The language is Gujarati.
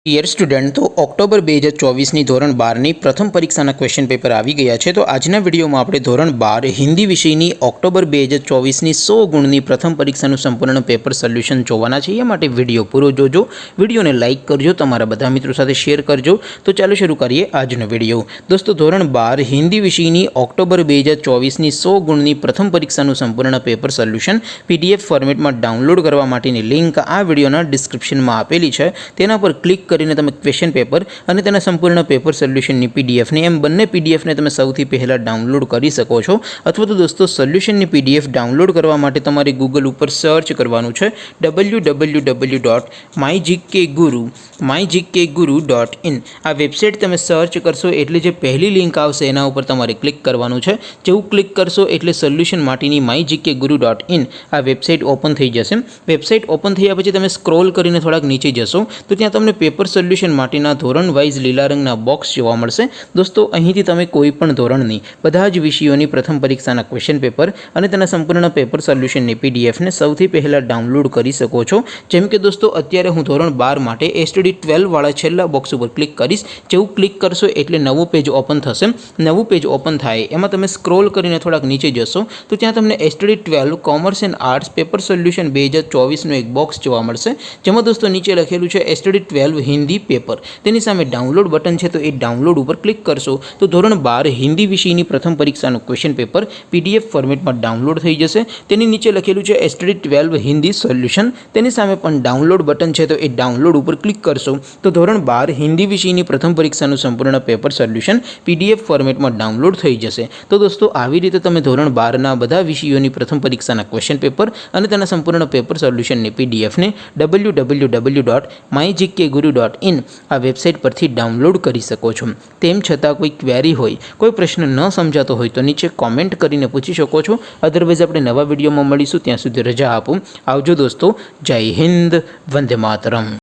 ડિયર સ્ટુડન્ટ, તો ઓક્ટોબર 2024ની ધોરણ 12ની પ્રથમ પરીક્ષાના ક્વેશ્ચન પેપર આવી ગયા છે। તો આજના વિડીયોમાં આપણે ધોરણ 12 હિન્દી વિષયની ઓક્ટોબર 2024ની 100 ગુણની પ્રથમ પરીક્ષાનું સંપૂર્ણ પેપર સોલ્યુશન જોવાના છે। એ માટે વિડીયો પૂરો જોજો, વિડીયોને લાઇક કરજો, તમારા બધા મિત્રો સાથે શેર કરજો। તો ચાલો શરૂ કરીએ આજનો વિડીયો। દોસ્તો, ધોરણ 12 હિન્દી વિષયની ઓક્ટોબર 2024ની 100 ગુણની પ્રથમ પરીક્ષાનું સંપૂર્ણ પેપર સોલ્યુશન PDF ફોર્મેટમાં ડાઉનલોડ કરવા માટેની લિંક આ વિડીયોના ડિસ્ક્રિપ્શનમાં આપેલી છે। તેના પર ક્લિક કરીને તમે ક્વેશ્ચન પેપર અને તેના સંપૂર્ણ પેપર સોલ્યુશનની PDF ને એમ બંને PDF ને તમે સૌથી પહેલા ડાઉનલોડ કરી શકો છો। અથવા તો દોસ્તો, સોલ્યુશનની PDF ડાઉનલોડ કરવા માટે તમારે ગૂગલ ઉપર સર્ચ કરવાનું છે www.mygkguru.in। આ વેબસાઇટ તમે સર્ચ કરશો એટલે જે પહેલી લિંક આવશે એના ઉપર તમારે ક્લિક કરવાનું છે। જેવું ક્લિક કરશો એટલે સોલ્યુશન માટેની mygkguru.in આ વેબસાઇટ ઓપન થઈ જશે। વેબસાઇટ ઓપન થયા પછી તમે સ્ક્રોલ કરીને થોડાક નીચે જશો તો ત્યાં તમને પેપર સોલ્યુશન માટેના ધોરણ વાઇઝ લીલા રંગના બોક્સ જોવા મળશે। દોસ્તો, અહીંથી તમે કોઈ પણ ધોરણની બધા જ વિષયોની પ્રથમ પરીક્ષાના ક્વેશ્ચન પેપર અને તેના સંપૂર્ણ પેપર સોલ્યુશનની PDF ને સૌથી પહેલાં ડાઉનલોડ કરી શકો છો। જેમ કે દોસ્તો, અત્યારે હું ધોરણ 12 માટે STD 12 વાળા છેલ્લા બોક્સ ઉપર ક્લિક કરીશ। જેવું ક્લિક કરશો એટલે નવું પેજ ઓપન થશે। નવું પેજ ઓપન થાય એમાં તમે સ્ક્રોલ કરીને થોડાક નીચે જશો તો ત્યાં તમને STD 12 commerce and arts paper solution 2024નું એક બોક્સ જોવા મળશે। જેમાં દોસ્તો નીચે લખેલું છે STD 12 હિન્દી પેપર। તેની સામે ડાઉનલોડ બટન છે, તો એ ડાઉનલોડ ઉપર ક્લિક કરશો તો ધોરણ 12 હિન્દી વિષયની પ્રથમ પરીક્ષાનું ક્વેશ્ચન પેપર PDF ફોર્મેટમાં ડાઉનલોડ થઈ જશે। તેની નીચે લખેલું છે STD 12 હિન્દી સોલ્યુશન। તેની સામે પણ ડાઉનલોડ બટન છે, તો એ ડાઉનલોડ ઉપર ક્લિક કરશો તો ધોરણ 12 હિન્દી વિષયની પ્રથમ પરીક્ષાનું સંપૂર્ણ પેપર સોલ્યુશન PDF ફોર્મેટમાં ડાઉનલોડ થઈ જશે। તો દોસ્તો, આવી રીતે તમે ધોરણ 12ના બધા વિષયોની પ્રથમ પરીક્ષાના ક્વેશ્ચન પેપર અને તેના સંપૂર્ણ પેપર સોલ્યુશનની PDF ને www.mygkguru.in આ વેબસાઇટ પરથી ડાઉનલોડ કરી શકો છો। તેમ છતાં કોઈ ક્વેરી હોય, કોઈ પ્રશ્ન ન સમજાતો હોય તો નીચે કોમેન્ટ કરીને પૂછી શકો છો। અધરવાઇઝ આપણે નવા વિડીયોમાં મળીશું, ત્યાં સુધી રજા આપો। આવજો દોસ્તો, જય હિન્દ, વંદે માતરમ।